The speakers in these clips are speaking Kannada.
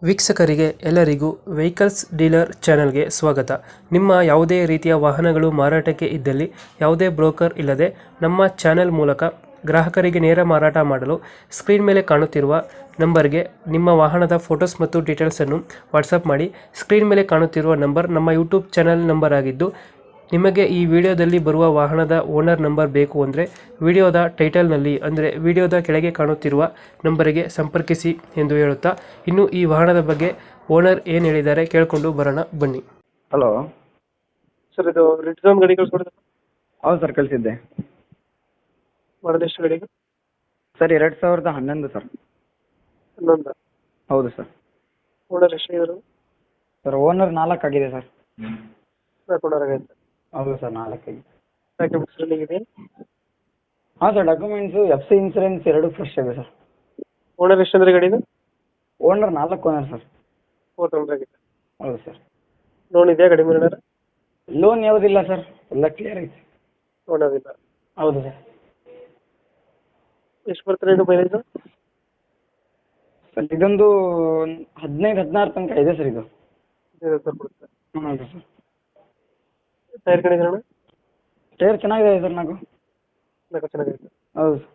ವೀಕ್ಷಕರಿಗೆ ಎಲ್ಲರಿಗೂ ವೆಹಿಕಲ್ಸ್ ಡೀಲರ್ ಚಾನೆಲ್ಗೆ ಸ್ವಾಗತ. ನಿಮ್ಮ ಯಾವುದೇ ರೀತಿಯ ವಾಹನಗಳು ಮಾರಾಟಕ್ಕೆ ಇದ್ದಲ್ಲಿ ಯಾವುದೇ ಬ್ರೋಕರ್ ಇಲ್ಲದೆ ನಮ್ಮ ಚಾನೆಲ್ ಮೂಲಕ ಗ್ರಾಹಕರಿಗೆ ನೇರ ಮಾರಾಟ ಮಾಡಲು ಸ್ಕ್ರೀನ್ ಮೇಲೆ ಕಾಣುತ್ತಿರುವ ನಂಬರ್ಗೆ ನಿಮ್ಮ ವಾಹನದ ಫೋಟೋಸ್ ಮತ್ತು ಡೀಟೇಲ್ಸನ್ನು ವಾಟ್ಸಪ್ ಮಾಡಿ. ಸ್ಕ್ರೀನ್ ಮೇಲೆ ಕಾಣುತ್ತಿರುವ ನಂಬರ್ ನಮ್ಮ ಯೂಟ್ಯೂಬ್ ಚಾನೆಲ್ ನಂಬರ್ ಆಗಿದ್ದು, ನಿಮಗೆ ಈ ವಿಡಿಯೋದಲ್ಲಿ ಬರುವ ವಾಹನದ ಓನರ್ ನಂಬರ್ ಬೇಕು ಅಂದರೆ ವಿಡಿಯೋದ ಟೈಟಲ್ನಲ್ಲಿ ಅಂದರೆ ವಿಡಿಯೋದ ಕೆಳಗೆ ಕಾಣುತ್ತಿರುವ ನಂಬರಿಗೆ ಸಂಪರ್ಕಿಸಿ ಎಂದು ಹೇಳುತ್ತಾ, ಇನ್ನು ಈ ವಾಹನದ ಬಗ್ಗೆ ಓನರ್ ಏನು ಹೇಳಿದ್ದಾರೆ ಕೇಳಿಕೊಂಡು ಬರೋಣ ಬನ್ನಿ. ಹಲೋ ಸರ್, ಇದು ರಿಟ್ಸನ್ ಗಾಡಿ ಕಳಿಸ್ಕೊಡ್ತಾರೆ. ಹೌದು ಸರ್, ಕಳಿಸಿದ್ದೆ. ಮಾಡೋದು ಎಷ್ಟು ಗಾಡಿಗೆ? Sir 2011 sir. ಇನ್ನೊಂದು ಹೌದು ಸರ್. ಓನರ್ ಎಷ್ಟಾಗಿದ್ರು? ಸರ್ ಓನರ್ 4 ಆಗಿದೆ ಸರ್. 4 ಓನರ್ ಆಗೈತೆ. ಹೌದು ಸರ್, 4 ಆಗಿದೆ. ಡಾಕ್ಯುಮೆಂಟ್ಸ್ ರನ್ನಿಂಗ್ ಇದೆ? ಹಾಂ sir, documents FC insurance 2 fresh ಇದೆ ಸರ್. ಓನರ್ ಎಷ್ಟಂದ್ರೆ ಗಾಡಿದು? Owner 4 owner sir. 4 ಓನರ್ ಆಗಿದೆ. ಹೌದು ಸರ್. ಲೋನ್ ಇದೆಯಾ ಗಾಡಿ ಮೇಲೆ? ಲೋನ್ ಯಾವುದಿಲ್ಲ ಸರ್, ಎಲ್ಲ ಕ್ಲಿಯರ್ ಐತೆ. ಲೋನ್ ಯಾವುದಿಲ್ಲ. ಹೌದು ಸರ್. ಎಷ್ಟು ಬರ್ತಾರೆ ಇದು ಮೈಲೇಜ್? ಸರ್ ಇದೊಂದು 15-16 ತನಕ ಇದೆ ಸರ್ ಇದು. ಕೊಡುತ್ತೆ. ಹೌದು ಸರ್. ಟೈರ್ ಕಡೆ ಟೈರ್ ಚೆನ್ನಾಗಿದೆ ಸರ್. 4 ಚೆನ್ನಾಗೈತೆ. ಹೌದು ಸರ್.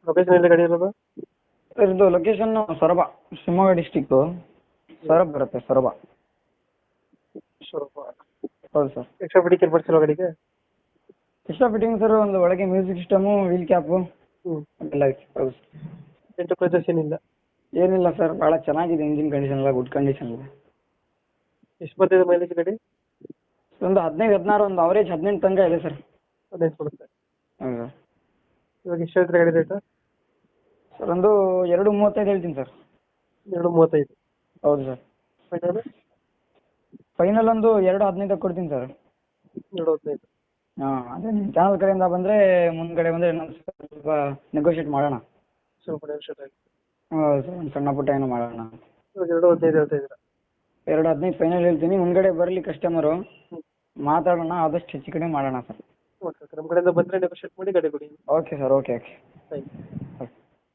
ಲೊಕೇಶನ್ ಎಲ್ಲಿ ಗಾಡಿ ಇರೋದು? ಸರ್ ಇದು ಲೊಕೇಶನ್ ಸೊರಬ, ಶಿವಮೊಗ್ಗ ಡಿಸ್ಟಿಕ್ಕು ಸೊರಬ ಬರುತ್ತೆ, ಸೊರಬ. ಹೌದು ಸರ್. ಎಕ್ಸ್ಟ್ರಾ ಫಿಟ್ಟಿಂಗ್ ಏನು ಮಾಡ್ಸಿಲ್ಲ ಗಾಡಿಗೆ? ಎಕ್ಸ್ಟ್ರಾ ಫಿಟ್ಟಿಂಗ್ ಸರ್, ಒಂದು ಒಳಗೆ ಮ್ಯೂಸಿಕ್ ಸಿಸ್ಟಮು, ವೀಲ್ ಕ್ಯಾಪು ಎಲ್ಲ ಐತೆ. ಹೌದು ಸರ್. ಎಂಟರ್ಪ್ರೈಸಸ್ ಏನಿಲ್ಲ? ಏನಿಲ್ಲ ಸರ್, ಭಾಳ ಚೆನ್ನಾಗಿದೆ. ಇಂಜಿನ್ ಕಂಡೀಷನ್ ಎಲ್ಲ ಗುಡ್ ಕಂಡೀಷನ್ ಇದೆ. ಎಷ್ಟು ಬರ್ತಿದೆ ಮೈಲೇಜ್ ಗಾಡಿ? ಒಂದು 15-16, ಒಂದು ಅವರೇಜ್ 18 ತನಕ ಇದೆ ಸರ್. 15 ಕೊಡುತ್ತೆ. ಹೌದು ಸರ್. ಇವಾಗ ಎಷ್ಟು ಹೇಳ್ತೀರಾ ಗಾಡಿ ರೇಟು? ಸರ್ ಒಂದು 2.35 ಹೇಳ್ತೀನಿ ಸರ್. 2.35. ಹೌದು ಸರ್. ಫೈನಲ್? ಫೈನಲ್ ಒಂದು 2.15 ಕೊಡ್ತೀನಿ ಸರ್. 2.15. ಹಾಂ, ಅದೇ ನಿಮ್ಮ ಚಾನಲ್ ಕಡೆಯಿಂದ ಬಂದರೆ, ಮುಂದ್ಗಡೆ ಬಂದರೆ ಇನ್ನೊಂದು ಸ್ವಲ್ಪ ನೆಗೋಷಿಯೇಟ್ ಮಾಡೋಣ. ಸ್ವಲ್ಪ ನೆಗೋಷಿಯೇಟ್ ಆಗಿ. ಹೌದು ಸರ್, ಒಂದು ಸಣ್ಣ ಪುಟ್ಟ ಏನೋ ಮಾಡೋಣ. ಇವಾಗ 2.15 ಹೇಳ್ತಾ ಇದ್ದೀರಾ? 2.15 ಫೈನಲ್ ಹೇಳ್ತೀನಿ. ಮುಂದ್ಗಡೆ ಬರಲಿ ಕಸ್ಟಮರು, ಮಾತಾಡೋಣ, ಆದಷ್ಟು ಹೆಚ್ಚು ಕಡಿಮೆ ಮಾಡೋಣ ಸರ್. ಓಕೆ, ನಮ್ಮ ಕಡೆಯಿಂದ ಬಂದರೆ ನೆಗೋಷಿಯೇಟ್ ಮಾಡಿ ಗಾಡಿ ಕೊಡಿ. Okay sir, okay. Thank you.